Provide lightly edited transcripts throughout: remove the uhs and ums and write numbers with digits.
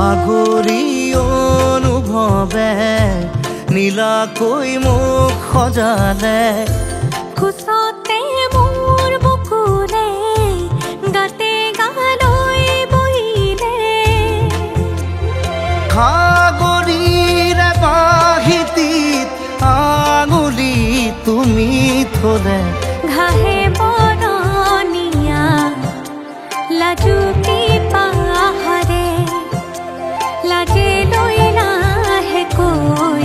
আগৰি অনুভৱে নীলাকৈ মোক সজালে খুচতে মোৰ বুকুৰে গাতে গালৈ বহিলে সাগৰীৰে বাহিতিত আঙুলি তুমি থলে ঘাহে বৰণীয়া লাজুকী পাহাৰে লাজে লৈ লাহেকৈ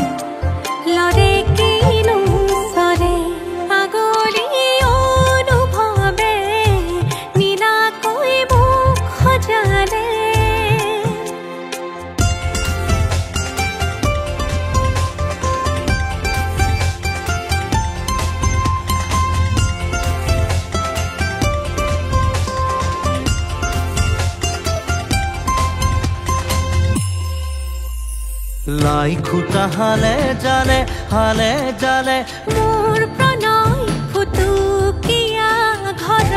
লৰে কিনো চৰে আগলি অনুভৱে নীলাকৈ মোক সজালে লাই খুটা হালে জালে মোৰ প্ৰণয় ফুটুকীয়া ঘৰ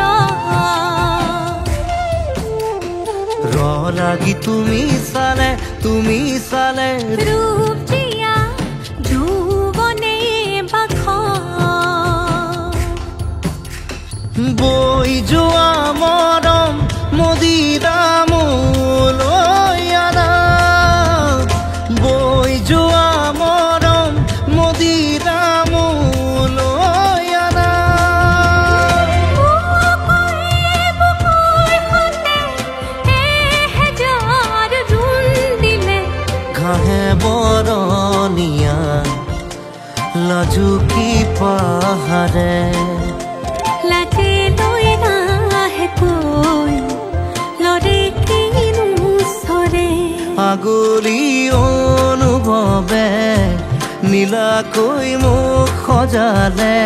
লাগি তুমি চালে ৰূপ জিয়া যৌৱনে বাখ বৈ যোৱা মৰম মদিৰা মোলৈ আনা বৈ যোৱা মৰম মদিৰা মোলৈ আনা ঘাহে বৰণীয়া লাজুকী পাহাৰে লাজে লৈ লাহেকৈ লৰে কিনো চৰে আগলি অনুভৱে নীলাকৈ মোক সজালে